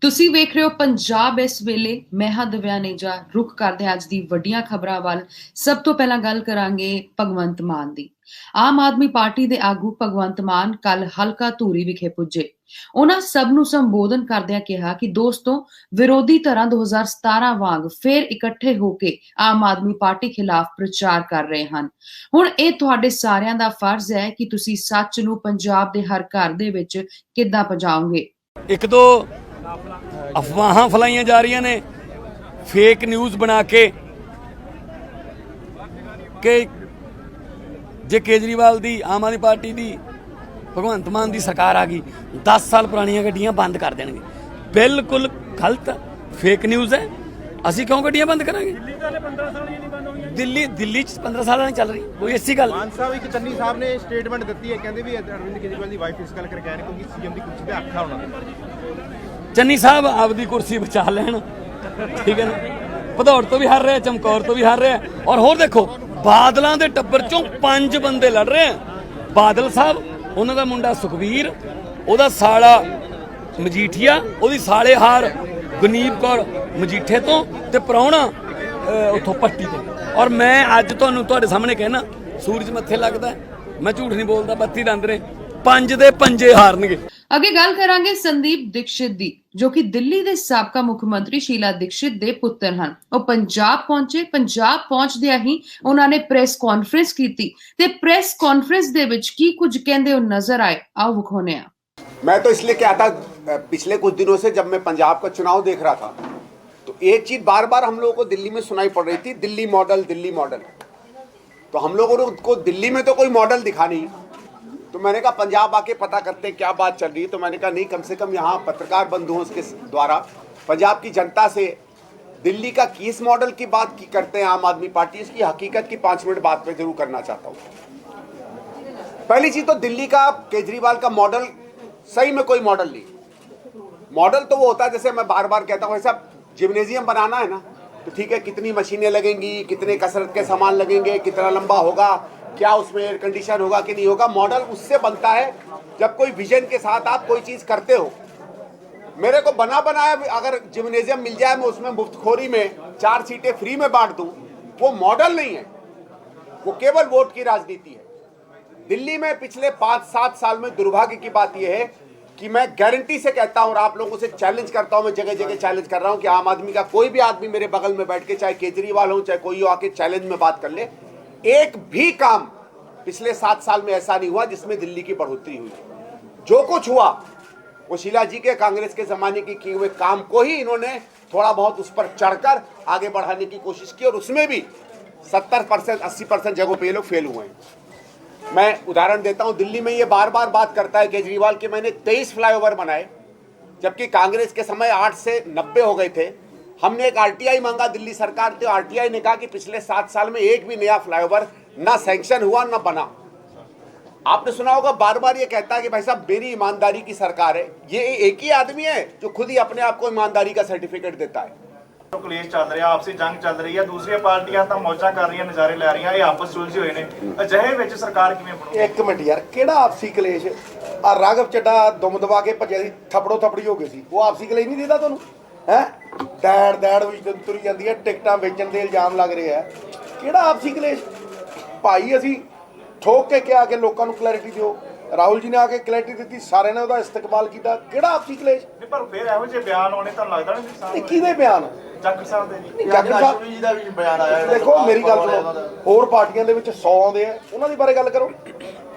ਤੁਸੀਂ ਵੇਖ ਰਹੇ ਹੋ ਪੰਜਾਬ ਇਸ ਵੇਲੇ। ਮੈਂ ਹਾਂ ਦਿਵਿਆਨੇਜਾ। ਰੁਖ ਕਰਦੇ ਹਾਂ ਅੱਜ ਦੀ ਵੱਡੀਆਂ ਖਬਰਾਂ ਵੱਲ। ਸਭ ਤੋਂ ਪਹਿਲਾਂ ਗੱਲ ਕਰਾਂਗੇ ਭਗਵੰਤ ਮਾਨ ਦੀ। ਆਮ ਆਦਮੀ ਪਾਰਟੀ ਦੇ ਆਗੂ ਭਗਵੰਤ ਮਾਨ ਕੱਲ ਹਲਕਾ ਧੂਰੀ ਵਿਖੇ ਪੁੱਜੇ। ਉਹਨਾਂ ਸਭ ਨੂੰ ਸੰਬੋਧਨ ਕਰਦਿਆਂ ਕਿਹਾ ਕਿ ਦੋਸਤੋ, ਵਿਰੋਧੀ ਧਿਰਾਂ 2017 ਵਾਂਗ ਫੇਰ ਇਕੱਠੇ ਹੋ ਕੇ ਆਮ ਆਦਮੀ ਪਾਰਟੀ ਖਿਲਾਫ ਪ੍ਰਚਾਰ ਕਰ ਰਹੇ ਹਨ। ਹੁਣ ਇਹ ਤੁਹਾਡੇ ਸਾਰਿਆਂ ਦਾ ਫਰਜ਼ ਹੈ ਕਿ ਤੁਸੀਂ ਸੱਚ ਨੂੰ ਪੰਜਾਬ ਦੇ ਹਰ ਘਰ ਦੇ ਵਿੱਚ ਕਿੱਦਾਂ ਪਹੁੰਚਾਓਗੇ। ਇੱਕ ਦੋ ਅਫਵਾਹਾਂ ਫਲਾਈਆਂ ਜਾ ਰਹੀਆਂ ਨੇ, ਫੇਕ ਨਿਊਜ਼ ਬਣਾ ਕੇ ਕਿ ਜੇ ਕੇਜਰੀਵਾਲ ਦੀ ਆਮ ਆਦਮੀ ਪਾਰਟੀ ਦੀ ਭਗਵੰਤ ਮਾਨ ਦੀ ਸਰਕਾਰ ਆ ਗਈ 10 ਸਾਲ ਪੁਰਾਣੀਆਂ ਗੱਡੀਆਂ ਬੰਦ ਕਰ ਦੇਣਗੇ। ਬਿਲਕੁਲ ਗਲਤ ਫੇਕ ਨਿਊਜ਼ ਹੈ। ਅਸੀਂ ਕਿਉਂ ਗੱਡੀਆਂ ਬੰਦ ਕਰਾਂਗੇ? ਦਿੱਲੀ ਚ 15 ਸਾਲਾਂ ਨਹੀਂ ਚੱਲ ਰਹੀ ਕੋਈ ਐਸੀ ਗੱਲ। ਮਾਨ ਸਾਹਿਬ ਇੱਕ ਚੰਨੀ ਸਾਹਿਬ ਨੇ ਸਟੇਟਮੈਂਟ ਦਿੱਤੀ ਹੈ, ਕਹਿੰਦੇ ਵੀ ਅਰਵਿੰਦ ਕੇਜਰੀਵਾਲ ਦੀ ਵਾਈਫ ਇਸ ਗੱਲ ਕਰਕੇ ਕਹਿ ਰਹੇ ਕਿਉਂਕਿ ਸੀਐਮ ਦੀ ਕੁਰਸੀ ਤੇ ਅੱਖਾਂ ਹੋਣਾ। ਚੰਨੀ ਸਾਹਿਬ ਆਪਦੀ ਕੁਰਸੀ ਬਚਾ ਲੈਣ, ਠੀਕ ਹੈ ਨਾ। ਭਦੌੜ ਤੋਂ ਵੀ ਹਾਰ ਰਿਹਾ, ਚਮਕੌਰ ਤੋਂ ਵੀ ਹਾਰ ਰਿਹਾ। ਔਰ ਹੋਰ ਦੇਖੋ, ਬਾਦਲਾਂ ਦੇ ਟੱਬਰ ਚੋਂ 5 ਬੰਦੇ ਲੜ ਰਹੇ ਆ। ਬਾਦਲ ਸਾਹਿਬ, ਉਹਨਾਂ ਦਾ ਮੁੰਡਾ ਸੁਖਬੀਰ, ਉਹਦਾ ਸਾਲਾ ਮਜੀਠੀਆ, ਉਹਦੀ ਸਾਲੇ ਹਾਰ ਗੁਨੀਬ ਕੌਰ ਮਜੀਠੇ ਤੋਂ, ਤੇ ਪ੍ਰਾਹੁਣਾ ਉੱਥੋਂ ਪੱਟੀ ਤੋਂ। ਔਰ ਮੈਂ ਅੱਜ ਤੁਹਾਨੂੰ ਤੁਹਾਡੇ ਸਾਹਮਣੇ ਕਹਿਣਾ, ਸੂਰਜ ਮੱਥੇ ਲੱਗਦਾ, ਮੈਂ ਝੂਠ ਨਹੀਂ ਬੋਲਦਾ। 32 ਦੰਦ ਨੇ, 5 ਦੇ 5 ਹਾਰਨਗੇ। ਅੱਗੇ ਗੱਲ ਕਰਾਂਗੇ ਸੰਦੀਪ ਦੀਕਸ਼ਿਤ ਦੀ, ਜੋ ਕਿ ਦਿੱਲੀ ਦੇ ਸਾਬਕਾ ਮੁੱਖ ਮੰਤਰੀ ਸ਼ੀਲਾ ਦੀਕਸ਼ਿਤ ਦੇ ਪੁੱਤਰ ਹਨ। ਉਹ ਪੰਜਾਬ ਪਹੁੰਚੇ। ਪੰਜਾਬ ਪਹੁੰਚਦਿਆਂ ਹੀ ਉਹਨਾਂ ਨੇ ਪ੍ਰੈਸ ਕਾਨਫਰੰਸ ਕੀਤੀ ਤੇ ਪ੍ਰੈਸ ਕਾਨਫਰੰਸ ਦੇ ਵਿੱਚ ਕੀ ਕੁਝ ਕਹਿੰਦੇ ਉਹ ਨਜ਼ਰ ਆਏ, ਆਓ ਵਿਖਾਉਂਦੇ ਹਾਂ। मैं तो इसलिए क्या था, पिछले कुछ दिनों से जब मैं पंजाब का चुनाव देख रहा था तो एक चीज बार बार हम लोगों को दिल्ली में सुनाई पड़ रही थी, दिल्ली मॉडल, दिल्ली मॉडल। तो हम लोगों को दिल्ली में तो कोई मॉडल दिखा नहीं, तो मैंने कहा पंजाब आके पता करते क्या बात चल रही है। तो मैंने कहा नहीं, कम से कम यहाँ पत्रकार बंधुओं के द्वारा पंजाब की जनता से दिल्ली का किस मॉडल की बात करते हैं आम आदमी पार्टी, इसकी हकीकत की 5 मिनट बात मैं जरूर करना चाहता हूँ। पहली चीज तो दिल्ली का केजरीवाल का मॉडल सही में कोई मॉडल नहीं। मॉडल तो वो होता है, जैसे मैं बार बार कहता हूँ, ऐसा जिम्नेजियम बनाना है ना, तो ठीक है, कितनी मशीनें लगेंगी, कितने कसरत के सामान लगेंगे, कितना लंबा होगा, क्या उसमें एयर कंडीशन होगा कि नहीं होगा। मॉडल उससे बनता है जब कोई विजन के साथ आप कोई चीज़ करते हो। मेरे को बना बनाया अगर जिम्नेजियम मिल जाए, मैं उसमें मुफ्तखोरी में 4 सीटें फ्री में बांट दूँ, वो मॉडल नहीं है, वो केवल वोट की राजनीति है। दिल्ली में पिछले 5-7 साल में दुर्भाग्य की बात यह है कि मैं गारंटी से कहता हूं और आप लोगों से चैलेंज करता हूं, मैं जगह जगह चैलेंज कर रहा हूं कि आम आदमी का कोई भी आदमी मेरे बगल में बैठ के, चाहे केजरीवाल हो चाहे कोई हो, आके चैलेंज में बात कर ले, एक भी काम पिछले 7 साल में ऐसा नहीं हुआ जिसमें दिल्ली की बढ़ोतरी हुई। जो कुछ हुआ वो शीला जी के कांग्रेस के जमाने की किए हुए काम को ही इन्होंने थोड़ा बहुत उस पर चढ़कर आगे बढ़ाने की कोशिश की, और उसमें भी 70% 80% जगहों पर ये लोग फेल हुए हैं। मैं उदाहरण देता हूं, दिल्ली में ये बार बार बात करता है केजरीवाल कि मैंने 23 फ्लाईओवर बनाए, जबकि कांग्रेस के समय 8 से 90 हो गए थे। हमने एक आरटीआई मांगा दिल्ली सरकार, तो आरटीआई ने कहा कि पिछले 7 साल में एक भी नया फ्लाईओवर ना सैंक्शन हुआ ना बना। आपने सुना होगा, बार बार ये कहता है कि भाई साहब मेरी ईमानदारी की सरकार है। ये एक ही आदमी है जो खुद ही अपने आप को ईमानदारी का सर्टिफिकेट देता है। ਕਲੇਸ਼ ਚੱਲ ਰਿਹਾ, ਆਪਸੀ ਜੰਗ ਚੱਲ ਰਹੀ ਹੈ, ਦੂਸਰੀਆਂ ਪਾਰਟੀਆਂ ਤਾਂ ਮੌਜਾਂ ਕਰ ਰਹੀਆਂ, ਨਜ਼ਾਰੇ ਲੈ ਰਹੀਆਂ, ਇਹ ਆਪਸ ਸੁਲਝੇ ਹੋਏ ਨੇ। ਅਜਿਹੇ ਵਿੱਚ ਸਰਕਾਰ ਕਿਵੇਂ ਬਣੂ? ਇੱਕ ਮਿੰਟ ਯਾਰ, ਕਿਹੜਾ ਆਪਸੀ ਕਲੇਸ਼? ਆ ਰਾਘਵ ਚੱਡਾ ਦੁਮ ਦਬਾ ਕੇ ਭੱਜਿਆ ਸੀ, ਥੱਪੜੋ ਥੱਪੜੀ ਹੋ ਗਏ ਸੀ, ਉਹ ਆਪਸੀ ਕਲੇਸ਼ ਨਹੀਂ ਦਿੰਦਾ ਤੁਹਾਨੂੰ? ਹੈ ਦੈੜ ਵਿੱਚ ਤੁਰੀ ਜਾਂਦੀ ਹੈ, ਟਿਕਟਾਂ ਵੇਚਣ ਦੇ ਇਲਜ਼ਾਮ ਲੱਗ ਰਹੇ ਆ। ਕਿਹੜਾ ਆਪਸੀ ਕਲੇਸ਼? ਭਾਈ ਅਸੀਂ ਠੋਕ ਕੇ ਕਿਹਾ ਕਿ ਲੋਕਾਂ ਨੂੰ ਕਲੈਰਿਟੀ ਦਿਓ, ਰਾਹੁਲ ਜੀ ਨੇ ਆ ਕੇ ਕਲੈਰਿਟੀ ਦਿੱਤੀ, ਸਾਰਿਆਂ ਨੇ ਉਹਦਾ ਇਸਤਕਬਾਲ ਕੀਤਾ। ਕਿਹੜਾ ਆਪਸੀ ਕਲੇਸ਼? ਨਹੀਂ, ਪਰ ਫਿਰ ਇਹੋ ਜਿਹੇ ਬਿਆਨ ਆਉਣੇ ਤਾਂ ਲੱਗਦਾ ਨਹੀਂ। ਕਿਹਦੇ ਬਿਆਨ? ਜਾਖੜ ਸਾਹਿਬ ਦੇ ਜੀ, ਜਾਖੜ ਸਾਹਿਬ ਜੀ ਦਾ ਵੀ ਬਿਆਨ ਆਇਆ। ਦੇਖੋ ਮੇਰੀ ਗੱਲ ਸੁਣੋ, ਹੋਰ ਪਾਰਟੀਆਂ ਦੇ ਵਿੱਚ 100 ਆਉਂਦੇ ਆ, ਉਹਨਾਂ ਦੀ ਬਾਰੇ ਗੱਲ ਕਰੋ।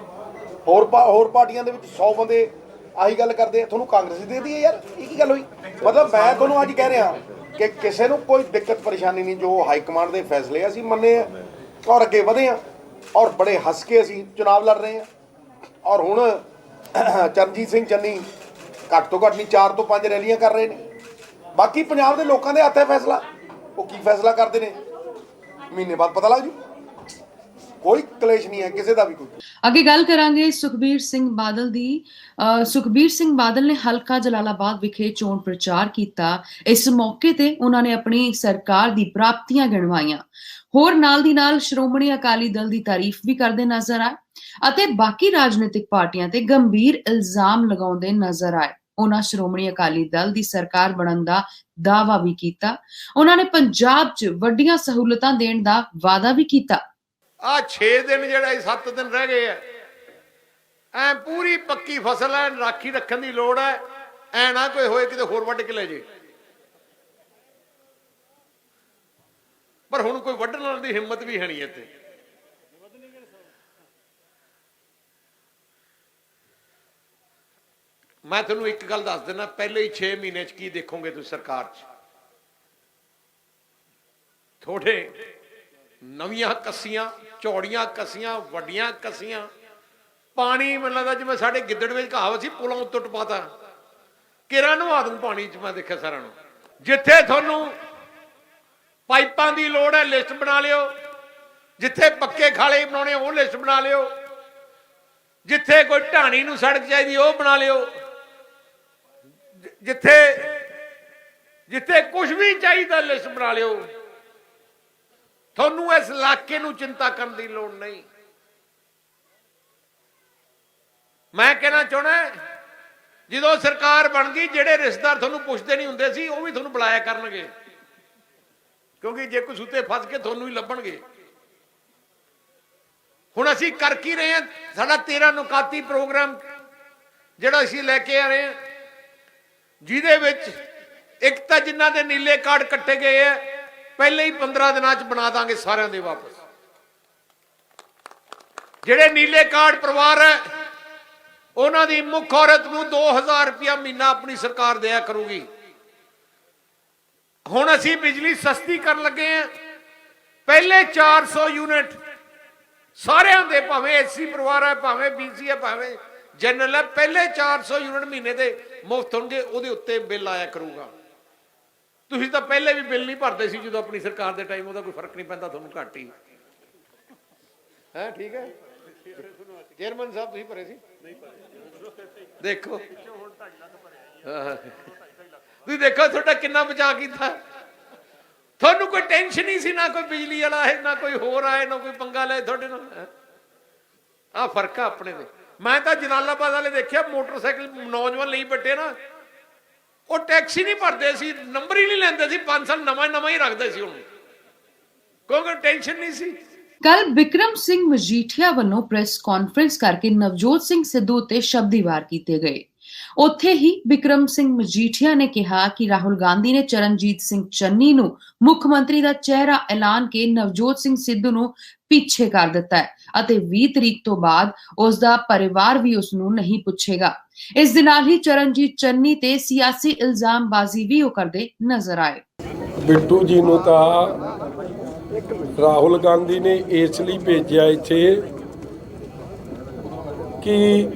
ਹੋਰ ਪਾਰਟੀਆਂ ਦੇ ਵਿੱਚ 100 ਬੰਦੇ ਆਹੀ ਗੱਲ ਕਰਦੇ ਆ, ਤੁਹਾਨੂੰ ਕਾਂਗਰਸ ਦੀ ਦੇ ਦਈਏ ਯਾਰ, ਇਹ ਕੀ ਗੱਲ ਹੋਈ? ਮਤਲਬ ਮੈਂ ਤੁਹਾਨੂੰ ਅੱਜ ਕਹਿ ਰਿਹਾ ਕਿ ਕਿਸੇ ਨੂੰ ਕੋਈ ਦਿੱਕਤ ਪਰੇਸ਼ਾਨੀ ਨਹੀਂ, ਜੋ ਹਾਈ ਕਮਾਂਡ ਦੇ ਫੈਸਲੇ ਅਸੀਂ ਮੰਨੇ ਆ ਔਰ ਅੱਗੇ ਵਧੇ ਆ, ਔਰ ਬੜੇ ਹੱਸ ਕੇ ਅਸੀਂ ਚੁਣਾਵ ਲੜ ਰਹੇ ਆ। ਔਰ ਹੁਣ ਚਰਨਜੀਤ ਸਿੰਘ ਚੰਨੀ ਘੱਟ ਤੋਂ ਘੱਟ ਨਹੀਂ 4 ਤੋਂ 5 ਰੈਲੀਆਂ ਕਰ ਰਹੇ ਨੇ। ਬਾਕੀ ਪੰਜਾਬ ਦੇ ਲੋਕਾਂ ਦੇ ਹੱਥ ਹੈ ਫੈਸਲਾ, ਉਹ ਕੀ ਫੈਸਲਾ ਕਰਦੇ ਨੇ ਮਹੀਨੇ ਬਾਅਦ ਪਤਾ ਲੱਗ ਜੂ। ਕੋਈ ਕਲੇਸ਼ ਨਹੀਂ ਹੈ ਕਿਸੇ ਦਾ ਵੀ। ਕੋਈ ਅੱਗੇ ਗੱਲ ਕਰਾਂਗੇ ਸੁਖਬੀਰ ਸਿੰਘ ਬਾਦਲ ਦੀ। ਸੁਖਬੀਰ ਸਿੰਘ ਬਾਦਲ ਨੇ ਹਲਕਾ ਜਲਾਲਾਬਾਦ ਵਿਖੇ ਚੋਣ ਪ੍ਰਚਾਰ ਕੀਤਾ। ਇਸ ਮੌਕੇ ਤੇ ਉਹਨਾਂ ਨੇ ਆਪਣੀ ਸਰਕਾਰ ਦੀ ਪ੍ਰਾਪਤੀਆਂ ਗਿਣਵਾਈਆਂ। ਹੋਰ ਨਾਲ ਦੀ ਨਾਲ ਸ਼੍ਰੋਮਣੀ ਅਕਾਲੀ ਦਲ ਦੀ ਤਾਰੀਫ ਵੀ ਕਰਦੇ ਨਜ਼ਰ ਆਏ ਅਤੇ ਬਾਕੀ ਰਾਜਨੀਤਿਕ ਪਾਰਟੀਆਂ ਤੇ ਗੰਭੀਰ ਇਲਜ਼ਾਮ ਲਗਾਉਂਦੇ ਨਜ਼ਰ ਆਏ। ਉਹਨਾਂ ਸ਼੍ਰੋਮਣੀ ਅਕਾਲੀ ਦਲ ਦੀ ਸਰਕਾਰ ਬਣਨ ਦਾ ਦਾਅਵਾ ਵੀ ਕੀਤਾ। ਉਹਨਾਂ ਨੇ ਪੰਜਾਬ 'ਚ ਵੱਡੀਆਂ ਸਹੂਲਤਾਂ ਦੇਣ ਦਾ ਵਾਅਦਾ ਵੀ ਕੀਤਾ। ਆ 6 ਦਿਨ ਜਿਹੜਾ 7 ਦਿਨ ਰਹਿ ਗਏ ਐ ਪੂਰੀ ਪੱਕੀ ਫਸਲ ਐ, ਰਾਖੀ ਰੱਖਣ ਦੀ ਲੋੜ ਐ, ਐ ਨਾ ਕੋਈ ਹੋਏ ਕਿਤੇ ਹੋਰ ਵੱਢ ਕੇ ਲੈ ਜੇ। ਪਰ ਹੁਣ ਕੋਈ ਵੱਢਣ ਵਾਲੀ ਦੀ ਹਿੰਮਤ ਵੀ ਹੈ ਨਹੀਂ ਇੱਥੇ। ਮੈਂ ਤੁਹਾਨੂੰ ਇੱਕ ਗੱਲ ਦੱਸ ਦਿੰਦਾ, ਪਹਿਲੇ ਹੀ 6 ਮਹੀਨੇ 'ਚ ਕੀ ਦੇਖੋਗੇ ਤੁਸੀਂ ਸਰਕਾਰ 'ਚ? ਥੋੜੇ ਨਵੀਆਂ ਕੱਸੀਆਂ, ਚੌੜੀਆਂ ਕੱਸੀਆਂ, ਵੱਡੀਆਂ ਕੱਸੀਆਂ, ਪਾਣੀ ਮੈਨੂੰ ਲੱਗਦਾ ਜਿਵੇਂ ਸਾਡੇ ਗਿੱਦੜ ਵਿੱਚ ਕਹਾਵਤ ਸੀ, ਪੁਲਾਂ ਉੱਤੋਂ ਟਪਾਤਾ, ਕਿਹੜਾ ਨਵਾ ਦੂੰ ਪਾਣੀ 'ਚ। ਮੈਂ ਦੇਖਿਆ ਸਾਰਿਆਂ ਨੂੰ। ਜਿੱਥੇ ਤੁਹਾਨੂੰ ਪਾਈਪਾਂ ਦੀ ਲੋੜ ਹੈ ਲਿਸਟ ਬਣਾ ਲਿਓ, ਜਿੱਥੇ ਪੱਕੇ ਖਾਲੇ ਬਣਾਉਣੇ ਉਹ ਲਿਸਟ ਬਣਾ ਲਿਓ, ਜਿੱਥੇ ਕੋਈ ਢਾਣੀ ਨੂੰ ਸੜਕ ਚਾਹੀਦੀ ਉਹ ਬਣਾ ਲਿਓ, ਜਿੱਥੇ ਜਿੱਥੇ ਕੁਝ ਵੀ ਚਾਹੀਦਾ ਲਿਸਟ ਬਣਾ ਲਿਓ। ਤੁਹਾਨੂੰ ਇਸ ਇਲਾਕੇ ਨੂੰ ਚਿੰਤਾ ਕਰਨ ਦੀ ਲੋੜ ਨਹੀਂ। ਮੈਂ ਕਹਿਣਾ ਚਾਹੁੰਦਾ, ਜਦੋਂ ਸਰਕਾਰ ਬਣ ਗਈ ਜਿਹੜੇ ਰਿਸ਼ਤੇਦਾਰ ਤੁਹਾਨੂੰ ਪੁੱਛਦੇ ਨਹੀਂ ਹੁੰਦੇ ਸੀ ਉਹ ਵੀ ਤੁਹਾਨੂੰ ਬੁਲਾਇਆ ਕਰਨਗੇ, ਕਿਉਂਕਿ ਜੇ ਕੋਈ ਸੁੱਤੇ ਫਸ ਕੇ ਤੁਹਾਨੂੰ ਹੀ ਲੱਭਣਗੇ। ਹੁਣ ਅਸੀਂ ਕਰ ਕੀ ਰਹੇ ਹਾਂ? ਸਾਡਾ 13 ਨੁਕਾਤੀ ਪ੍ਰੋਗਰਾਮ ਜਿਹੜਾ ਅਸੀਂ ਲੈ ਕੇ ਆ ਰਹੇ ਹਾਂ, ਜਿਹਦੇ ਵਿੱਚ ਇੱਕ ਤਾਂ ਜਿਨ੍ਹਾਂ ਦੇ ਨੀਲੇ ਕਾਰਡ ਕੱਟੇ ਗਏ ਆ ਪਹਿਲੇ ਹੀ 15 ਦਿਨਾਂ 'ਚ ਬਣਾ ਦਾਂਗੇ ਸਾਰਿਆਂ ਦੇ ਵਾਪਸ। ਜਿਹੜੇ ਨੀਲੇ ਕਾਰਡ ਪਰਿਵਾਰ ਹੈ ਉਹਨਾਂ ਦੀ ਮੁੱਖ ਔਰਤ ਨੂੰ 2000 ਰੁਪਇਆ ਮਹੀਨਾ ਆਪਣੀ ਸਰਕਾਰ ਦਿਆ ਕਰੂਗੀ। ਹੁਣ ਅਸੀਂ ਬਿਜਲੀ ਸਸਤੀ ਕਰਨ ਲੱਗੇ ਆ। ਪਹਿਲੇ 400 ਯੂਨਿਟ ਸਾਰਿਆਂ ਦੇ, ਭਾਵੇਂ ਐਸਸੀ ਪਰਿਵਾਰ ਹੈ, ਭਾਵੇਂ ਬੀਸੀ ਹੈ, ਭਾਵੇਂ ਜਨਰਲ ਹੈ, ਪਹਿਲੇ 400 ਯੂਨਿਟ ਮਹੀਨੇ ਦੇ ਮੁਫਤ ਹੋਣਗੇ। ਉਹਦੇ ਉੱਤੇ ਬਿੱਲ ਆਇਆ ਕਰੂਗਾ। ਤੁਸੀਂ ਤਾਂ ਪਹਿਲੇ ਵੀ ਬਿੱਲ ਨਹੀਂ ਭਰਦੇ ਸੀ ਜਦੋਂ ਆਪਣੀ ਸਰਕਾਰ ਦੇ ਟਾਈਮ, ਉਹਦਾ ਕੋਈ ਫਰਕ ਨਹੀਂ ਪੈਂਦਾ, ਤੁਹਾਨੂੰ ਘੱਟ ਹੀ ਹੈ। ਠੀਕ ਹੈ ਚੇਅਰਮੈਨ ਸਾਹਿਬ, ਤੁਸੀਂ ਭਰੇ ਸੀ? ਦੇਖੋ ਤੁਸੀਂ ਦੇਖੋ ਤੁਹਾਡਾ ਕਿੰਨਾ ਬਚਾਅ ਕੀਤਾ। ਤੁਹਾਨੂੰ ਕੋਈ ਟੈਨਸ਼ਨ ਨਹੀਂ ਸੀ, ਨਾ ਕੋਈ ਬਿਜਲੀ ਵਾਲਾ ਹੈ, ਨਾ ਕੋਈ ਹੋਰ ਆਏ, ਨਾ ਕੋਈ ਪੰਗਾ ਲੈ ਤੁਹਾਡੇ ਨਾਲ। ਆਹ ਫਰਕ ਆ ਆਪਣੇ ਦੇ। ਮੈਂ ਤਾਂ ਜਲਾਲਾਬਾਦ ਵਾਲੇ ਦੇਖਿਆ, ਮੋਟਰਸਾਈਕਲ ਨੌਜਵਾਨ ਲਈ ਬੈਠੇ ਨਾ, ਉਹ ਟੈਕਸ ਹੀ ਨਹੀਂ ਭਰਦੇ ਸੀ, ਨੰਬਰ ਹੀ ਨਹੀਂ ਲੈਂਦੇ ਸੀ, 5 ਸਾਲ ਨਵਾਂ ਹੀ ਰੱਖਦੇ ਸੀ ਉਹਨੂੰ, ਕਿਉਂਕਿ ਟੈਨਸ਼ਨ ਨਹੀਂ ਸੀ। ਕੱਲ ਬਿਕਰਮ ਸਿੰਘ ਮਜੀਠੀਆ ਵੱਲੋਂ ਪ੍ਰੈਸ ਕਾਨਫਰੰਸ ਕਰਕੇ ਨਵਜੋਤ ਸਿੰਘ ਸਿੱਧੂ ਉੱਤੇ ਸ਼ਬਦੀ ਵਾਰ ਕੀਤੇ ਗਏ। ਉੱਥੇ ਹੀ ਬਿਕਰਮ ਸਿੰਘ ਮਜੀਠੀਆ ਨੇ ਕਿਹਾ ਕਿ ਰਾਹੁਲ ਗਾਂਧੀ ਨੇ ਚਰਨਜੀਤ ਸਿੰਘ ਚੰਨੀ ਨੂੰ ਮੁੱਖ ਮੰਤਰੀ ਦਾ ਚਿਹਰਾ ਐਲਾਨ ਕੇ ਨਵਜੋਤ ਸਿੰਘ ਸਿੱਧੂ ਨੂੰ ਪਿੱਛੇ ਕਰ ਦਿੱਤਾ ਹੈ ਅਤੇ 20 ਤਰੀਕ ਤੋਂ ਬਾਅਦ ਉਸ ਦਾ ਪਰਿਵਾਰ ਵੀ ਉਸ ਨੂੰ ਨਹੀਂ ਪੁੱਛੇਗਾ। ਇਸ ਦੇ ਨਾਲ ਹੀ ਚਰਨਜੀਤ ਚੰਨੀ ਤੇ ਸਿਆਸੀ ਇਲਜ਼ਾਮਬਾਜ਼ੀ ਵੀ ਉਹ ਕਰਦੇ ਨਜ਼ਰ ਆਏ। ਬਿੱਟੂ ਜੀ ਨੂੰ ਤਾਂ ਰਾਹੁਲ ਗਾਂਧੀ ਨੇ ਇਸ ਲਈ ਭੇਜਿਆ ਇੱਥੇ ਕਿ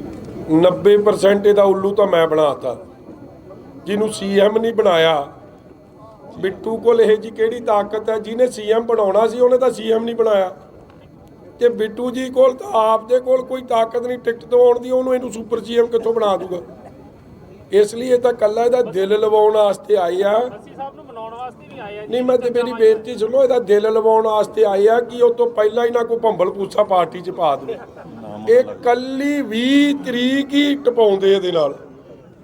90% ਇਹਦਾ ਉੱਲੂ ਤਾਂ ਮੈਂ ਬਣਾਤਾ, ਜਿਹਨੂੰ ਸੀਐਮ ਨਹੀਂ ਬਣਾਇਆ। ਬਿੱਟੂ ਕੋਲ ਇਹ ਜੀ ਕਿਹੜੀ ਤਾਕਤ ਹੈ? ਜਿਹਨੇ ਸੀਐਮ ਬਣਾਉਣਾ ਸੀ ਉਹਨੇ ਤਾਂ ਸੀਐਮ ਨਹੀਂ ਬਣਾਇਆ, ਤੇ ਬਿੱਟੂ ਜੀ ਕੋਲ ਤਾਂ ਆਪਦੇ ਕੋਲ ਕੋਈ ਤਾਕਤ ਨਹੀਂ ਟਿਕਟ ਦਵਾਉਣ ਦੀ, ਉਹਨੂੰ ਇਹਨੂੰ ਸੁਪਰ ਸੀਐਮ ਕਿੱਥੋਂ ਬਣਾ ਦੂਗਾ? ਇਸ ਲਈ ਇਹ ਤਾਂ ਕੱਲਾ ਇਹਦਾ ਦਿਲ ਲਵਾਉਣ ਵਾਸਤੇ ਆਏ ਆ। ਨਹੀਂ, ਮੈਂ ਤੇ ਮੇਰੀ ਬੇਨਤੀ ਸੁਣੋ, ਇਹਦਾ ਦਿਲ ਲਵਾਉਣ ਵਾਸਤੇ ਆਏ ਆ ਕਿ ਉਹ ਤੋਂ ਪਹਿਲਾਂ ਹੀ ਨਾ ਕੋਈ ਭੰਬਲ ਪੂਸਾ ਪਾਰਟੀ 'ਚ ਪਾ ਦੇਵੇ। ਇਹ ਕੱਲੀ 20 ਤਰੀਕ ਹੀ ਟਪਾਉਂਦੇ ਇਹਦੇ ਨਾਲ।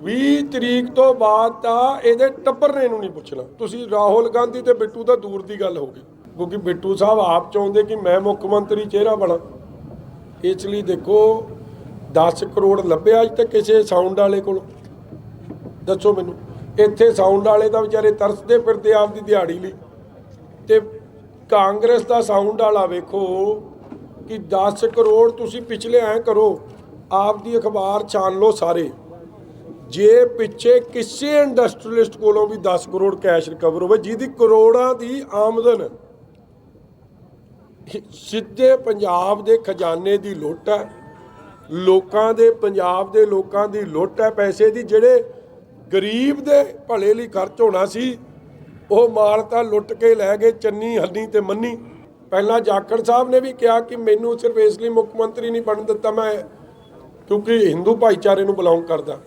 20 ਤਰੀਕ ਤੋਂ ਬਾਅਦ ਤਾਂ ਇਹਦੇ ਟੱਬਰ ਨੇ ਇਹਨੂੰ ਨਹੀਂ ਪੁੱਛਣਾ। ਤੁਸੀਂ ਰਾਹੁਲ ਗਾਂਧੀ ਤੇ ਬਿੱਟੂ ਤਾਂ ਦੂਰ ਦੀ ਗੱਲ ਹੋ ਗਈ, ਕਿਉਂਕਿ ਬਿੱਟੂ ਸਾਹਿਬ ਆਪ ਚਾਹੁੰਦੇ ਕਿ ਮੈਂ ਮੁੱਖ ਮੰਤਰੀ ਚਿਹਰਾ ਬਣਾ। ਇਸ ਲਈ ਦੇਖੋ 10 ਕਰੋੜ ਲੱਭਿਆ ਅੱਜ ਤੱਕ ਕਿਸੇ ਸਾਊਂਡ ਵਾਲੇ ਕੋਲ? ਦੱਸੋ ਮੈਨੂੰ। ਇੱਥੇ ਸਾਊਂਡ ਵਾਲੇ ਤਾਂ ਵਿਚਾਰੇ ਤਰਸਦੇ ਫਿਰਦੇ ਆਪਦੀ ਦਿਹਾੜੀ ਲਈ, ਤੇ ਕਾਂਗਰਸ ਦਾ ਸਾਊਂਡ ਵਾਲਾ ਵੇਖੋ ਕਿ 10 ਕਰੋੜ ਤੁਸੀਂ ਪਿਛਲੇ ਐਂ ਕਰੋ, ਆਪਦੀ ਅਖਬਾਰ ਛਾਣ ਲਓ ਸਾਰੇ, ਜੇ ਪਿੱਛੇ ਕਿਸੇ ਇੰਡਸਟਰੀਅਲਿਸਟ ਕੋਲੋਂ ਵੀ 10 ਕਰੋੜ ਕੈਸ਼ ਰਿਕਵਰ ਹੋਵੇ ਜਿਹਦੀ ਕਰੋੜਾਂ ਦੀ ਆਮਦਨ, ਸਿੱਧੇ ਪੰਜਾਬ ਦੇ ਖਜ਼ਾਨੇ ਦੀ ਲੁੱਟ ਹੈ, ਲੋਕਾਂ ਦੇ, ਪੰਜਾਬ ਦੇ ਲੋਕਾਂ ਦੀ ਲੁੱਟ ਹੈ ਪੈਸੇ ਦੀ। ਜਿਹੜੇ ਗਰੀਬ ਦੇ ਭਲੇ ਲਈ ਖਰਚ ਹੋਣਾ ਸੀ ਉਹ ਮਾਲ ਤਾਂ ਲੁੱਟ ਕੇ ਲੈ ਗਏ ਚੰਨੀ, ਹੰਨੀ ਤੇ ਮੰਨੀ। ਪਹਿਲਾਂ ਜਾਖੜ ਸਾਹਿਬ ਨੇ ਵੀ ਕਿਹਾ ਕਿ ਮੈਨੂੰ ਸਿਰਫ ਇਸ ਲਈ ਮੁੱਖ ਮੰਤਰੀ ਨਹੀਂ ਬਣ ਦਿੱਤਾ ਮੈਂ ਕਿਉਂਕਿ ਹਿੰਦੂ ਭਾਈਚਾਰੇ ਨੂੰ ਬਿਲੋਂਗ ਕਰਦਾ।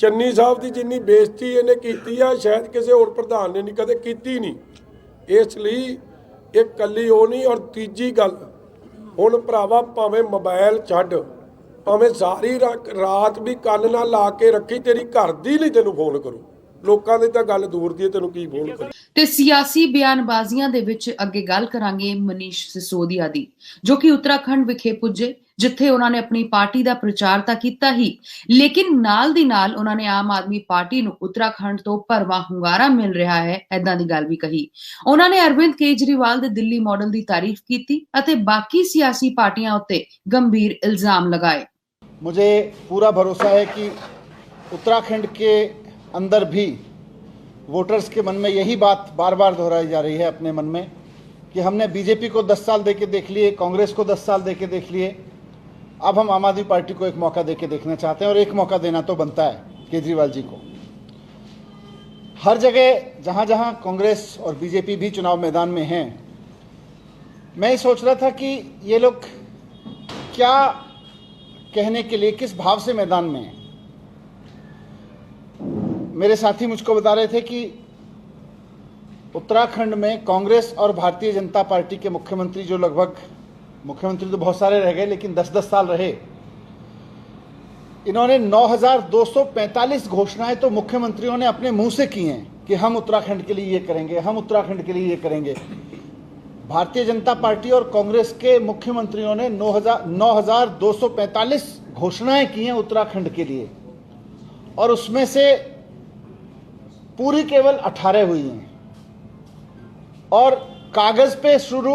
ਚੰਨੀ ਸਾਹਿਬ ਦੀ ਜਿੰਨੀ ਬੇਇੱਜ਼ਤੀ ਇਹਨੇ ਕੀਤੀ ਆ ਸ਼ਾਇਦ ਕਿਸੇ ਹੋਰ ਪ੍ਰਧਾਨ ਨੇ ਨਹੀਂ ਕਦੇ ਕੀਤੀ ਨਹੀਂ। ਇਸ ਲਈ ਇਹ ਕੱਲੀ ਉਹ ਨਹੀਂ। ਔਰ ਤੀਜੀ ਗੱਲ, ਹੁਣ ਭਰਾਵਾ ਭਾਵੇਂ ਮੋਬਾਈਲ ਛੱਡ, ਭਾਵੇਂ ਸਾਰੀ ਰਾਤ ਵੀ ਕੰਨ ਨਾਲ ਲਾ ਕੇ ਰੱਖੀ, ਤੇਰੀ ਘਰ ਦੀ ਨਹੀਂ ਤੈਨੂੰ ਫੋਨ ਕਰੂ। ਲੋਕਾਂ ਦੀ ਤਾਂ ਗੱਲ ਦੂਰ ਦੀ ਹੈ, ਤੈਨੂੰ ਕੀ ਫੋਨ ਕਰੂ। ਤੇ ਸਿਆਸੀ ਬਿਆਨਬਾਜ਼ੀਆਂ ਦੇ ਵਿੱਚ ਅੱਗੇ ਗੱਲ ਕਰਾਂਗੇ ਮਨੀਸ਼ ਸਿਸੋਦੀਆ ਦੀ, ਜੋ ਕਿ ਉੱਤਰਾਖੰਡ ਵਿਖੇ ਪੁੱਜੇ, ਜਿੱਥੇ ਉਹਨਾਂ ਨੇ ਆਪਣੀ ਪਾਰਟੀ ਦਾ ਪ੍ਰਚਾਰ ਤਾਂ ਕੀਤਾ ਹੀ, ਲੇਕਿਨ ਨਾਲ ਦੀ ਨਾਲ ਉਹਨਾਂ ਨੇ ਆਮ ਆਦਮੀ ਪਾਰਟੀ ਨੂੰ ਉੱਤਰਾਖੰਡ ਤੋਂ ਭਰਵਾਂ ਹੁੰਗਾਰਾ ਮਿਲ ਰਿਹਾ ਹੈ ਐਦਾਂ ਦੀ ਗੱਲ ਵੀ ਕਹੀ। ਉਹਨਾਂ ਨੇ ਅਰਵਿੰਦ ਕੇਜਰੀਵਾਲ ਦੇ ਦਿੱਲੀ ਮਾਡਲ ਦੀ ਤਾਰੀਫ ਕੀਤੀ ਅਤੇ ਬਾਕੀ ਸਿਆਸੀ ਪਾਰਟੀਆਂ ਉੱਤੇ गंभीर इल्जाम लगाए। मुझे पूरा भरोसा है कि उत्तराखंड के अंदर भी वोटर्स के मन में यही बात बार बार दोहराई जा रही है अपने मन में कि हमने बीजेपी को 10 साल देके देख लिए, कांग्रेस को 10 साल देके देख लिए, अब हम आम आदमी पार्टी को एक मौका देके देखना चाहते हैं, और एक मौका देना तो बनता है केजरीवाल जी को। हर जगह जहाँ जहाँ कांग्रेस और बीजेपी भी चुनाव मैदान में हैं, मैं ये सोच रहा था कि ये लोग क्या कहने के लिए, किस भाव से मैदान में है। मेरे साथी मुझको बता रहे थे कि उत्तराखंड में कांग्रेस और भारतीय जनता पार्टी के मुख्यमंत्री, जो लगभग मुख्यमंत्री तो बहुत सारे रह गए लेकिन 10-10 साल रहे, इन्होंने 9,245 घोषणाएं तो मुख्यमंत्रियों ने अपने मुंह से की हैं कि हम उत्तराखंड के लिए ये करेंगे, हम उत्तराखंड के लिए ये करेंगे। भारतीय जनता पार्टी और कांग्रेस के मुख्यमंत्रियों ने 9,245 घोषणाएं की हैं उत्तराखंड के लिए, और उसमें से पूरी केवल 18 हुई हैं, और कागज पे शुरू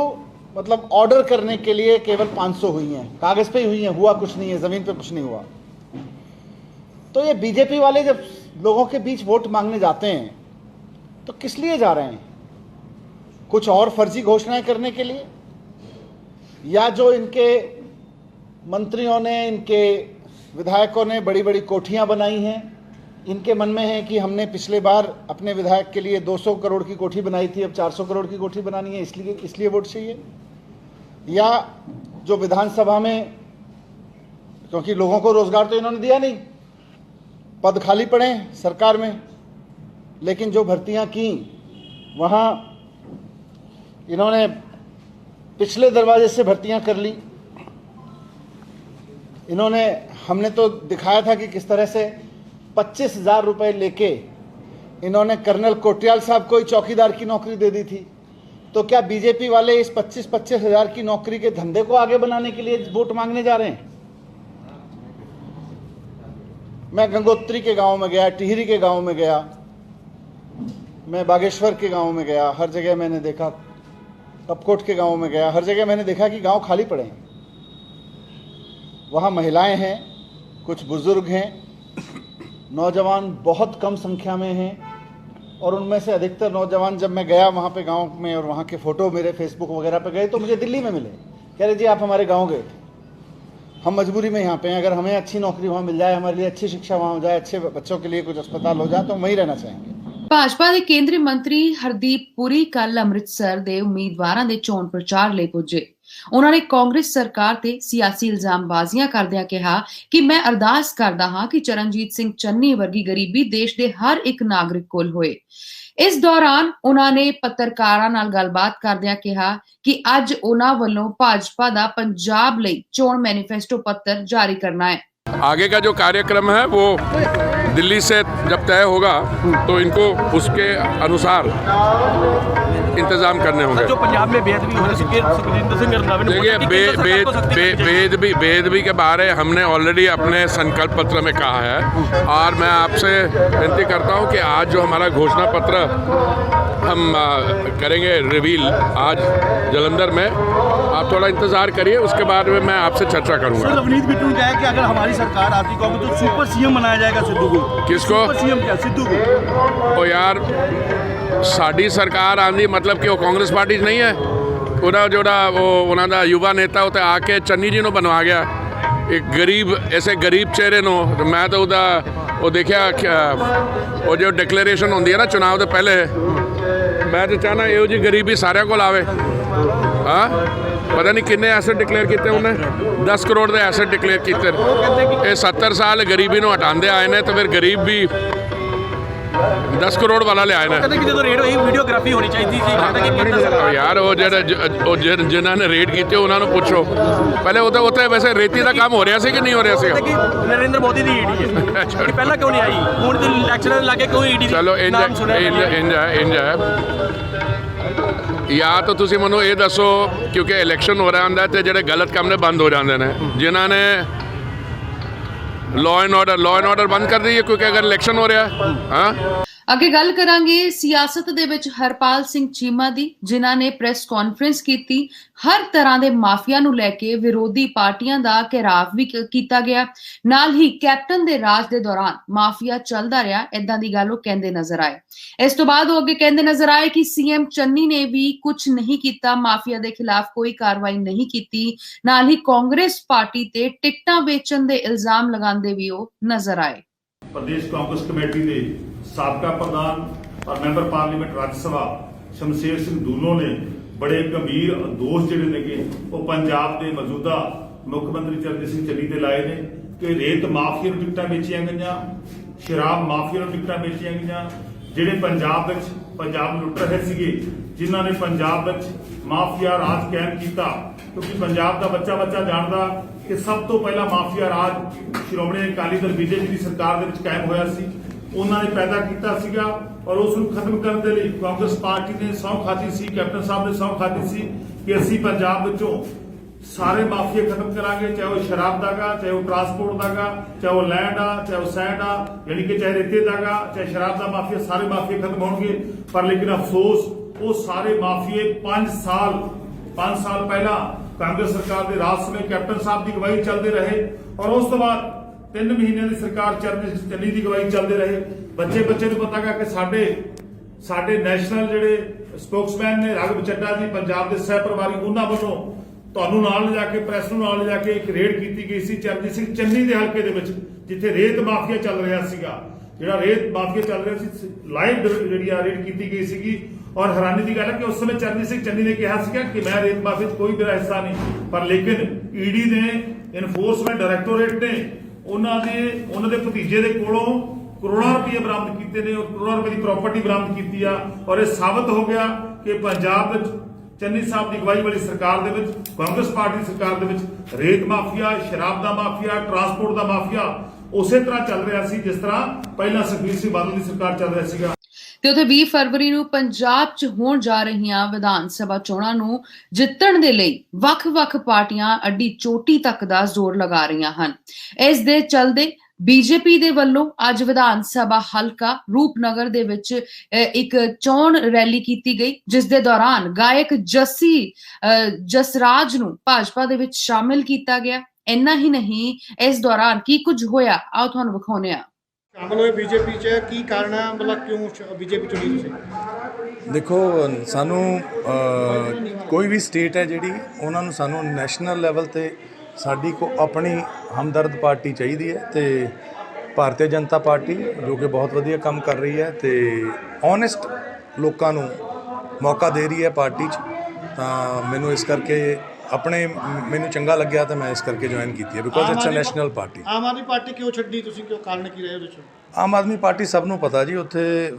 मतलब ऑर्डर करने के लिए केवल 500 हुई हैं। कागज पे ही हुई हैं, हुआ कुछ नहीं है, जमीन पे कुछ नहीं हुआ। तो ये बीजेपी वाले जब लोगों के बीच वोट मांगने जाते हैं तो किस लिए जा रहे हैं? कुछ और फर्जी घोषणाएं करने के लिए, या जो इनके मंत्रियों ने, इनके विधायकों ने बड़ी बड़ी कोठियां बनाई हैं, इनके मन में है कि हमने पिछले बार अपने विधायक के लिए 200 करोड़ की कोठी बनाई थी, अब 400 करोड़ की कोठी बनानी है, इसलिए वोट चाहिए। या जो विधानसभा में, क्योंकि लोगों को रोजगार तो इन्होंने दिया नहीं, पद खाली पड़े सरकार में, लेकिन जो भर्तियां की वहाँ इन्होंने पिछले दरवाजे से भर्तियां कर ली। इन्होंने, हमने तो दिखाया था कि किस तरह से 25,000 रुपए लेके इन्होंने कर्नल कोटियाल साहब को ही चौकीदार की नौकरी दे दी थी। तो क्या बीजेपी वाले इस 25-25 हजार की नौकरी के धंधे को आगे बनाने के लिए वोट मांगने जा रहे हैं? मैं गंगोत्री के गांव में गया, टिहरी के गांव में गया, मैं बागेश्वर के गांव में गया, हर जगह मैंने देखा, कपकोट के गांव में गया, हर जगह मैंने देखा कि गांव खाली पड़े हैं। वहाँ महिलाएं हैं, कुछ बुजुर्ग हैं, नौजवान बहुत कम संख्या में हैं, और उनमें से अधिकतर नौजवान, जब मैं गया वहाँ पे गांव में और वहाँ के फ़ोटो मेरे फेसबुक वगैरह पे गए तो मुझे दिल्ली में मिले, कह रहे जी आप हमारे गांव गए थे, हम मजबूरी में यहाँ पे हैं, अगर हमें अच्छी नौकरी वहाँ मिल जाए, हमारे लिए अच्छी शिक्षा वहाँ हो जाए, अच्छे बच्चों के लिए कुछ अस्पताल हो जाए, तो हम वहीं रहना चाहेंगे। ਭਾਜਪਾ ਦੇ ਕੇਂਦਰੀ ਮੰਤਰੀ ਹਰਦੀਪ ਪੁਰੀ ਕੱਲ ਅੰਮ੍ਰਿਤਸਰ ਦੇ ਉਮੀਦਵਾਰਾਂ ਦੇ ਚੋਣ ਪ੍ਰਚਾਰ ਲਈ ਪੁੱਜੇ। ਉਹਨਾਂ ਨੇ ਕਾਂਗਰਸ ਸਰਕਾਰ ਤੇ ਸਿਆਸੀ ਇਲਜ਼ਾਮਬਾਜ਼ੀਆਂ ਕਰਦਿਆਂ ਕਿਹਾ ਕਿ ਮੈਂ ਅਰਦਾਸ ਕਰਦਾ ਹਾਂ ਕਿ ਚਰਨਜੀਤ ਸਿੰਘ ਚੰਨੀ ਵਰਗੀ ਗਰੀਬੀ ਦੇਸ਼ ਦੇ ਹਰ ਇੱਕ ਨਾਗਰਿਕ ਕੋਲ ਹੋਏ। ਇਸ ਦੌਰਾਨ ਉਹਨਾਂ ਨੇ ਪੱਤਰਕਾਰਾਂ ਨਾਲ ਗੱਲਬਾਤ ਕਰਦਿਆਂ ਕਿਹਾ ਕਿ ਅੱਜ ਉਹਨਾਂ ਵੱਲੋਂ ਭਾਜਪਾ ਦਾ ਪੰਜਾਬ ਲਈ ਚੋਣ ਮੈਨੀਫੈਸਟੋ ਪੱਤਰ ਜਾਰੀ ਕਰਨਾ ਹੈ। आगे का जो कार्यक्रम है वो दिल्ली से जब तय होगा तो इनको उसके अनुसार इंतजाम करने होंगे। जो पंजाब में बेदबी हो रही है, देखिए बेदबी के बारे हमने ऑलरेडी अपने संकल्प पत्र में कहा है, और मैं आपसे विनती करता हूं कि आज जो हमारा घोषणा पत्र हम करेंगे रिवील आज जलंधर में, आप थोड़ा इंतजार करिए, उसके बाद में मैं आपसे चर्चा करूंगा। नवनीत बिट्टू ने कहा कि अगर हमारी सरकार आती तो सुपर सीएम बनाया जाएगा सिद्धू को। किसको? सुपर सीएम क्या? सिद्धू को। ओ यार, साड़ी सरकार आंदी मतलब कि वो कांग्रेस पार्टी नहीं है, ਉਹਦਾ ਜਿਹੜਾ ਉਹਨਾਂ ਦਾ ਯੁਵਾ ਨੇਤਾ ਉੱਤੇ ਆ ਕੇ ਚੰਨੀ ਜੀ ਨੂੰ ਬਣਵਾ ਗਿਆ, ਇੱਕ ਗਰੀਬ ਐਸੇ ਗਰੀਬ ਚਿਹਰੇ ਨੂੰ। ਮੈਂ ਤਾਂ ਉਹਦਾ ਉਹ ਦੇਖਿਆ, ਉਹ ਜੋ ਡਿਕਲੇਰੇਸ਼ਨ ਹੁੰਦੀ ਹੈ ਨਾ ਚੁਣਾਵ ਤੋਂ ਪਹਿਲੇ, ਮੈਂ ਤਾਂ ਚਾਹਨਾ ਇਹੋ ਜਿਹੀ ਗਰੀਬੀ ਸਾਰਿਆਂ ਕੋਲ ਆਵੇ। ਹਾਂ, ਪਤਾ ਨਹੀਂ ਕਿੰਨੇ ਐਸਟ ਡਿਕਲੇਅਰ ਕੀਤੇ ਉਹਨੇ, 10 ਕਰੋੜ ਦੇ ਐਸਟ ਡਿਕਲੇਅਰ ਕੀਤੇ। ਇਹ 70 ਸਾਲ ਗਰੀਬੀ ਨੂੰ ਹਟਾਉਂਦੇ ਆਏ ਨੇ, ਤਾਂ ਫਿਰ ਗਰੀਬ ਵੀ 10 करोड़ वाला ले आए ना ਕਹਿੰਦੇ ਕਿ ਜਦੋਂ ਰੇਡ ਹੋਈ ਵੀਡੀਓਗ੍ਰਾਫੀ ਹੋਣੀ ਚਾਹੀਦੀ ਸੀ ਕਹਿੰਦੇ ਕਿ ਯਾਰ ਉਹ ਜਿਨ੍ਹਾਂ ਨੇ ਰੇਡ ਕੀਤੇ ਉਹਨਾਂ ਨੂੰ ਪੁੱਛੋ ਪਹਿਲੇ ਉੱਥੇ ਵੈਸੇ ਰੇਤੀ ਦਾ ਕੰਮ ਹੋ ਰਿਹਾ ਸੀ ਕਿ ਨਹੀਂ ਹੋ ਰਿਹਾ ਸੀ ਕਿ ਨਰਿੰਦਰ ਮੋਦੀ ਦੀ ਈਡੀ ਹੈ ਕਿ ਪਹਿਲਾਂ ਕਿਉਂ ਨਹੀਂ ਆਈ ਹੁਣ ਤੇ ਇਲੈਕਸ਼ਨ ਲਾ ਕੇ ਕਿਉਂ ਈਡੀ ਚਲੋ ਇੰਜ ਹੈ ਜਾਂ ਤਾਂ ਤੁਸੀਂ ਮੈਨੂੰ ਇਹ ਦੱਸੋ ਕਿਉਂਕਿ ਇਲੈਕਸ਼ਨ ਹੋ ਰਿਹਾ ਹੁੰਦਾ ਤੇ ਜਿਹੜੇ ਗਲਤ ਕੰਮ ਨੇ ਬੰਦ ਹੋ ਜਾਂਦੇ ਨੇ ਜਿਨ੍ਹਾਂ ਨੇ ਲਾਅ ਐਂਡ ਆਰਡਰ ਬੰਦ ਕਰ ਦਈਏ ਕਿਉਂਕਿ ਅਗਰ ਇਲੈਕਸ਼ਨ ਹੋ ਰਿਹਾ ਹਾਂ ਅੱਗੇ ਗੱਲ ਕਰਾਂਗੇ ਸਿਆਸਤ ਦੇ ਵਿੱਚ ਹਰਪਾਲ ਸਿੰਘ ਚੀਮਾ ਦੀ, ਜਿਨ੍ਹਾਂ ਨੇ ਪ੍ਰੈਸ ਕਾਨਫਰੰਸ ਕੀਤੀ। ਹਰ ਤਰ੍ਹਾਂ ਦੇ ਮਾਫੀਆ ਨੂੰ ਲੈ ਕੇ ਵਿਰੋਧੀ ਪਾਰਟੀਆਂ ਦਾ ਘਿਰਾਵ ਵੀ ਕੀਤਾ ਗਿਆ। ਨਾਲ ਹੀ ਕੈਪਟਨ ਦੇ ਰਾਜ ਦੇ ਦੌਰਾਨ ਮਾਫੀਆ ਚੱਲਦਾ ਰਿਹਾ, ਇਦਾਂ ਦੀ ਗੱਲ ਉਹ ਕਹਿੰਦੇ ਨਜ਼ਰ ਆਏ। ਇਸ ਤੋਂ ਬਾਅਦ ਉਹ ਅੱਗੇ ਕਹਿੰਦੇ ਨਜ਼ਰ ਆਏ ਕਿ ਸੀਐਮ ਚੰਨੀ ਨੇ ਵੀ ਕੁਝ ਨਹੀਂ ਕੀਤਾ, ਮਾਫੀਆ ਦੇ ਖਿਲਾਫ ਕੋਈ ਕਾਰਵਾਈ ਨਹੀਂ ਕੀਤੀ। ਨਾਲ ਹੀ ਕਾਂਗਰਸ ਪਾਰਟੀ ਤੇ ਟਿਕਟਾਂ ਵੇਚਣ ਦੇ ਇਲਜ਼ਾਮ ਲਗਾਉਂਦੇ ਵੀ ਉਹ ਨਜ਼ਰ ਆਏ। प्रदेश कांग्रेस कमेटी के साबका प्रधान और मैंबर पार्लीमेंट राज्य सभा शमशेर सिंह दूलों ने बड़े गंभीर दोष जिहड़े नेगे वो पंजाब के मौजूदा मुख्यमंत्री चरणजीत सिंह चन्नी ते लाए ने कि रेत माफिया नूं टिकटां बेचियां गईयां, शराब माफिया नूं टिकटां बेचियां गईयां, जिहड़े पंजाब नूं लुट रहे सीगे, जिन्हां ने पंजाब विच माफिया राज कायम किया। क्योंकि पंजाब का बच्चा जानता कि सब तो पहला माफिया राज श्रोमणी अकाली दल बीजेपी की सरकार दे विच कायम होया सी, उन्होंने पैदा किया सीगा और उस खत्म करने के लिए कांग्रेस पार्टी ने सौं खाधी सी, कैप्टन साहब ने सौं खाधी सी कि असीं पंजाब विचों सारे माफिया खत्म करांगे, चाहे वो शराब का गा, चाहे वो ट्रांसपोर्ट का गा, चाहे वो लैंड आ, चाहे वो सैंड आ, यानी कि चाहे रेते का गा, चाहे शराब का माफिया, सारे माफिया खत्म होंगे। पर लेकिन अफसोस वो सारे माफिए 5 साल पहला कांग्रेस सरकार के राज समय कैप्टन साहब की अगवाई चलते रहे और उस तो बाद 3 महीने की सरकार चन्नी की अगवाई चलते रहे। बच्चे को पता गा कि साडे नैशनल जिहड़े स्पोक्समैन ने राघव चड्डा जी पंजाब के सह प्रभारी उन्होंने वालों ਤੁਹਾਨੂੰ ਨਾਲ ਲਿਜਾ ਕੇ ਪ੍ਰੈਸ ਨੂੰ ਨਾਲ ਲਿਜਾ ਕੇ ਇੱਕ ਰੇਡ ਕੀਤੀ ਗਈ ਸੀ ਚਰਨਜੀਤ ਸਿੰਘ ਚੰਨੀ ਦੇ ਹਲਕੇ ਦੇ ਵਿੱਚ, ਜਿੱਥੇ ਰੇਤ ਮਾਫੀਆ ਚੱਲ ਰਿਹਾ ਸੀਗਾ। ਜਿਹੜਾ ਰੇਤ ਮਾਫੀਆ ਚੱਲ ਰਿਹਾ ਸੀ ਲਾਈਵ ਜਿਹੜੀ ਆ ਰੇਡ ਕੀਤੀ ਗਈ ਸੀਗੀ। ਔਰ ਹੈਰਾਨੀ ਦੀ ਗੱਲ ਹੈ ਕਿ ਉਸ ਸਮੇਂ ਚਰਨਜੀਤ ਸਿੰਘ ਚੰਨੀ ਨੇ ਕਿਹਾ ਸੀਗਾ ਕਿ ਮੈਂ ਰੇਤ ਮਾਫੀਆ 'ਚ ਕੋਈ ਮੇਰਾ ਹਿੱਸਾ ਨਹੀਂ, ਪਰ ਲੇਕਿਨ ਈਡੀ ਨੇ ਇਨਫੋਰਸਮੈਂਟ ਡਾਇਰੈਕਟੋਰੇਟ ਨੇ ਉਹਨਾਂ ਦੇ ਭਤੀਜੇ ਦੇ ਕੋਲੋਂ ਕਰੋੜਾਂ ਰੁਪਏ ਬਰਾਮਦ ਕੀਤੇ ਨੇ ਔਰ ਕਰੋੜਾਂ ਰੁਪਏ ਦੀ ਪ੍ਰਾਪਰਟੀ ਬਰਾਮਦ ਕੀਤੀ ਆ। ਔਰ ਇਹ ਸਾਬਤ ਹੋ ਗਿਆ ਕਿ ਪੰਜਾਬ ਵਿੱਚ ਚੰਨੀ ਸਾਹਿਬ ਦੀ ਅਗਵਾਈ ਵਾਲੀ ਸਰਕਾਰ ਦੇ ਵਿੱਚ, ਕਾਂਗਰਸ ਪਾਰਟੀ ਸਰਕਾਰ ਦੇ ਵਿੱਚ ਰੇਤ ਮਾਫੀਆ, ਸ਼ਰਾਬ ਦਾ ਮਾਫੀਆ, ਟਰਾਂਸਪੋਰਟ ਦਾ ਮਾਫੀਆ ਉਸੇ ਤਰ੍ਹਾਂ ਚੱਲ ਰਿਹਾ ਸੀ ਜਿਸ ਤਰ੍ਹਾਂ ਪਹਿਲਾਂ ਸੁਖਬੀਰ ਸਿੰਘ ਬਾਦਲ ਦੀ ਸਰਕਾਰ ਚੱਲ ਰਿਹਾ ਸੀਗਾ। ਤੇ ਉਥੇ 20 ਫਰਵਰੀ ਨੂੰ ਪੰਜਾਬ 'ਚ ਹੋਣ ਜਾ ਰਹੀਆਂ ਵਿਧਾਨ ਸਭਾ ਚੋਣਾਂ ਨੂੰ ਜਿੱਤਣ ਦੇ ਲਈ ਵੱਖ-ਵੱਖ ਪਾਰਟੀਆਂ ਅੱਡੀ ਚੋਟੀ ਤੱਕ ਦਾ ਜ਼ੋਰ ਲਗਾ ਰਹੀਆਂ ਹਨ। ਇਸ ਦੇ ਚੱਲਦੇ ਬੀਜੇਪੀ ਦੇ ਵੱਲੋਂ ਅੱਜ ਵਿਧਾਨ ਸਭਾ ਹਲਕਾ ਰੂਪਨਗਰ ਦੇ ਵਿੱਚ ਇੱਕ ਚੋਣ ਰੈਲੀ ਕੀਤੀ ਗਈ, ਜਿਸ ਦੇ ਦੌਰਾਨ ਗਾਇਕ ਜਸਰਾਜ ਨੂੰ ਭਾਜਪਾ ਦੇ ਵਿੱਚ ਸ਼ਾਮਿਲ ਕੀਤਾ ਗਿਆ। ਇੰਨਾ ਹੀ ਨਹੀਂ, ਇਸ ਦੌਰਾਨ ਕੀ ਕੁਝ ਹੋਇਆ ਆਓ ਤੁਹਾਨੂੰ ਵਿਖਾਉਂਦੇ ਹਾਂ। ਸ਼ਾਮਲ ਹੋਏ ਬੀਜੇਪੀ 'ਚ ਕੀ ਕਾਰਨ ਹੈ, ਮਤਲਬ ਕਿਉਂ ਬੀਜੇਪੀ ਚੁਣੀ ਤੁਸੀਂ? ਦੇਖੋ, ਸਾਨੂੰ ਕੋਈ ਵੀ ਸਟੇਟ ਹੈ ਜਿਹੜੀ ਉਹਨਾਂ ਨੂੰ ਸਾਨੂੰ ਨੈਸ਼ਨਲ ਲੈਵਲ ਤੇ ਸਾਡੀ ਕੋ ਆਪਣੀ ਹਮਦਰਦ ਪਾਰਟੀ ਚਾਹੀਦੀ ਹੈ ਤੇ ਭਾਰਤੀ ਜਨਤਾ ਪਾਰਟੀ ਜੋ ਕਿ ਬਹੁਤ ਵਧੀਆ ਕੰਮ ਕਰ ਰਹੀ ਹੈ ਤੇ ਓਨੈਸਟ ਲੋਕਾਂ ਨੂੰ ਮੌਕਾ ਦੇ ਰਹੀ ਹੈ ਪਾਰਟੀ 'ਚ, ਤਾਂ ਮੈਨੂੰ ਇਸ ਕਰਕੇ ਮੈਨੂੰ ਚੰਗਾ ਲੱਗਿਆ ਤਾਂ ਮੈਂ ਇਸ ਕਰਕੇ ਜੁਆਇਨ ਕੀਤੀ ਹੈ because it's a national party. Aam Aadmi Party ਕਿਉਂ ਛੱਡੀ ਤੁਸੀਂ, ਕਿਉਂ ਕਾਰਨ ਕੀ ਰਹੇ ਉਹਦੇ 'ਚ? ਆਮ ਆਦਮੀ ਪਾਰਟੀ ਸਭ ਨੂੰ ਪਤਾ ਜੀ, ਉੱਥੇ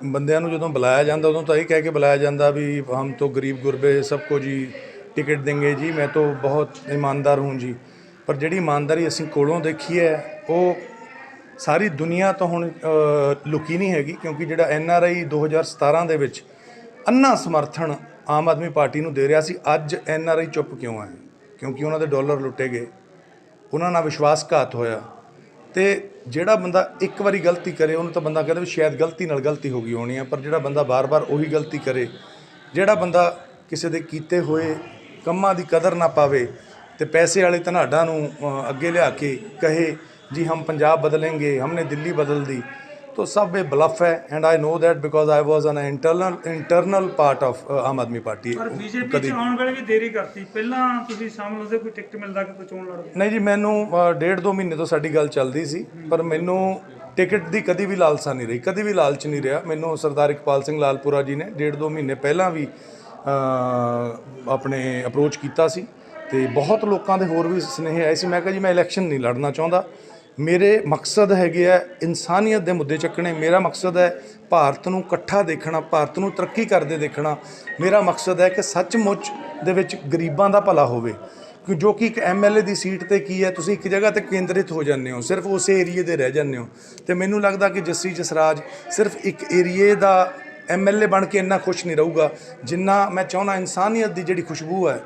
ਬੰਦਿਆਂ ਨੂੰ ਜਦੋਂ ਬੁਲਾਇਆ ਜਾਂਦਾ ਉਦੋਂ ਤਾਂ ਇਹ ਕਹਿ ਕੇ ਬੁਲਾਇਆ ਜਾਂਦਾ ਵੀ ਹਮ ਤੋਂ ਗਰੀਬ ਗੁਰਬੇ ਸਭ ਕੋ ਜੀ ਟਿਕਟ ਦੇਂਗੇ ਜੀ, ਮੈਂ ਤਾਂ ਬਹੁਤ ਇਮਾਨਦਾਰ ਹੂੰ ਜੀ। ਪਰ ਜਿਹੜੀ ਇਮਾਨਦਾਰੀ ਅਸੀਂ ਕੋਲੋਂ ਦੇਖੀ ਹੈ ਉਹ ਸਾਰੀ ਦੁਨੀਆ ਤੋਂ ਹੁਣ ਲੁਕੀ ਨਹੀਂ ਹੈਗੀ, ਕਿਉਂਕਿ ਜਿਹੜਾ NRI 2017 ਦੇ ਵਿੱਚ ਅੰਨਾ ਸਮਰਥਨ ਆਮ ਆਦਮੀ ਪਾਰਟੀ ਨੂੰ ਦੇ ਰਿਹਾ ਸੀ, ਅੱਜ NRI ਚੁੱਪ ਕਿਉਂ ਹੈ? ਕਿਉਂਕਿ ਉਹਨਾਂ ਦੇ ਡਾਲਰ ਲੁੱਟੇ ਗਏ, ਉਹਨਾਂ ਨਾਲ ਵਿਸ਼ਵਾਸਘਾਤ ਹੋਇਆ। ਤੇ ਜਿਹੜਾ ਬੰਦਾ ਇੱਕ ਵਾਰੀ ਗਲਤੀ ਕਰੇ ਉਹਨੂੰ ਤਾਂ ਬੰਦਾ ਕਹਿੰਦਾ ਵੀ ਸ਼ਾਇਦ ਗਲਤੀ ਨਾਲ ਗਲਤੀ ਹੋ ਗਈ ਹੋਣੀ ਹੈ, ਪਰ ਜਿਹੜਾ ਬੰਦਾ ਬਾਰ-ਬਾਰ ਉਹੀ ਗਲਤੀ ਕਰੇ, ਜਿਹੜਾ ਬੰਦਾ ਕਿਸੇ ਦੇ ਕੀਤੇ ਹੋਏ ਕੰਮਾਂ ਦੀ ਕਦਰ ਨਾ ਪਾਵੇ ਤੇ ਪੈਸੇ ਵਾਲੇ ਧਨਾਢਾਂ ਨੂੰ ਅੱਗੇ ਲਿਆ ਕੇ ਕਹੇ ਜੀ ਹਮ ਪੰਜਾਬ ਬਦਲेंगे, हमने दिल्ली बदल दी, तो सब ये ब्लफ है। And I know that because I was an internal part of आम आदमी पार्टी। ਪਰ ਬੀਜੇਪੀ ਚ ਆਉਣ ਵੇਲੇ ਵੀ ਦੇਰੀ ਕਰਤੀ, ਪਹਿਲਾਂ ਤੁਸੀਂ ਸ਼ਾਮਲ ਹੁੰਦੇ ਕੋਈ ਟਿਕਟ ਮਿਲਦਾ ਕਿ ਕੋਈ ਚੋਣ ਲੜਦੇ? ਨਹੀਂ ਜੀ, ਮੈਨੂੰ 1.5-2 ਮਹੀਨੇ ਤੋਂ ਸਾਡੀ ਗੱਲ ਚੱਲਦੀ ਸੀ, ਪਰ ਮੈਨੂੰ ਟਿਕਟ ਦੀ ਕਦੀ ਵੀ ਲਾਲਸਾ ਨਹੀਂ ਰਹੀ, ਕਦੀ ਵੀ ਲਾਲਚ ਨਹੀਂ ਰਿਹਾ। ਮੈਨੂੰ ਸਰਦਾਰ ਇਕਬਾਲ ਸਿੰਘ ਲਾਲਪੁਰਾ ਜੀ ਨੇ 1.5-2 ਮਹੀਨੇ ਪਹਿਲਾਂ ਵੀ ਆਪਣੇ ਅਪਰੋਚ ਕੀਤਾ ਸੀ ਤੇ ਬਹੁਤ ਲੋਕਾਂ ਦੇ ਹੋਰ ਵੀ ਸੁਨੇਹੇ ਆਏ ਸੀ। ਮੈਂ ਕਿਹਾ ਜੀ ਮੈਂ ਇਲੈਕਸ਼ਨ ਨਹੀਂ ਲੜਨਾ ਚਾਹੁੰਦਾ, ਮੇਰੇ ਮਕਸਦ ਹੈਗੇ ਆ ਇਨਸਾਨੀਅਤ ਦੇ ਮੁੱਦੇ ਚੱਕਣੇ। ਮੇਰਾ ਮਕਸਦ ਹੈ ਭਾਰਤ ਨੂੰ ਇਕੱਠਾ ਦੇਖਣਾ, ਭਾਰਤ ਨੂੰ ਤਰੱਕੀ ਕਰਦੇ ਦੇਖਣਾ। ਮੇਰਾ ਮਕਸਦ ਹੈ ਕਿ ਸੱਚਮੁੱਚ ਦੇ ਵਿੱਚ ਗਰੀਬਾਂ ਦਾ ਭਲਾ ਹੋਵੇ, ਜੋ ਕਿ ਇੱਕ MLA ਦੀ ਸੀਟ ਤੇ ਕੀ ਹੈ, ਤੁਸੀਂ ਇੱਕ ਜਗ੍ਹਾ ਤੇ ਕੇਂਦਰਿਤ ਹੋ ਜਾਂਦੇ ਹੋ, ਸਿਰਫ ਉਸੇ ਏਰੀਏ ਦੇ ਰਹਿ ਜਾਂਦੇ ਹੋ। ਤੇ ਮੈਨੂੰ ਲੱਗਦਾ ਕਿ ਜੱਸੀ ਜਸਰਾਜ ਸਿਰਫ ਇੱਕ ਏਰੀਏ ਦਾ MLA ਬਣ ਕੇ ਇੰਨਾ ਖੁਸ਼ ਨਹੀਂ ਰਹੂਗਾ ਜਿੰਨਾ ਮੈਂ ਚਾਹੁੰਦਾ ਇਨਸਾਨੀਅਤ ਦੀ ਜਿਹੜੀ ਖੁਸ਼ਬੂ ਹੈ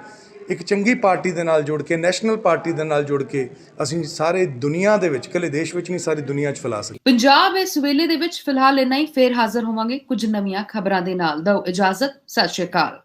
ਇੱਕ ਚੰਗੀ ਪਾਰਟੀ ਦੇ ਨਾਲ ਜੁੜ ਕੇ, ਨੈਸ਼ਨਲ ਪਾਰਟੀ ਦੇ ਨਾਲ ਜੁੜ ਕੇ ਅਸੀਂ ਸਾਰੇ ਦੁਨੀਆ ਦੇ ਵਿੱਚ, ਇਕੱਲੇ ਦੇਸ਼ ਵਿੱਚ ਨਹੀਂ ਸਾਰੀ ਦੁਨੀਆ 'ਚ ਫੈਲਾ ਸਕਦੇ। ਪੰਜਾਬ ਇਸ ਵੇਲੇ ਦੇ ਵਿੱਚ ਫਿਲਹਾਲ ਇੰਨਾ ਹੀ। ਫੇਰ ਹਾਜ਼ਰ ਹੋਵਾਂਗੇ ਕੁਝ ਨਵੀਆਂ ਖਬਰਾਂ ਦੇ ਨਾਲ। ਦਿਓ ਇਜਾਜ਼ਤ। ਸਤਿ ਸ਼੍ਰੀ ਅਕਾਲ।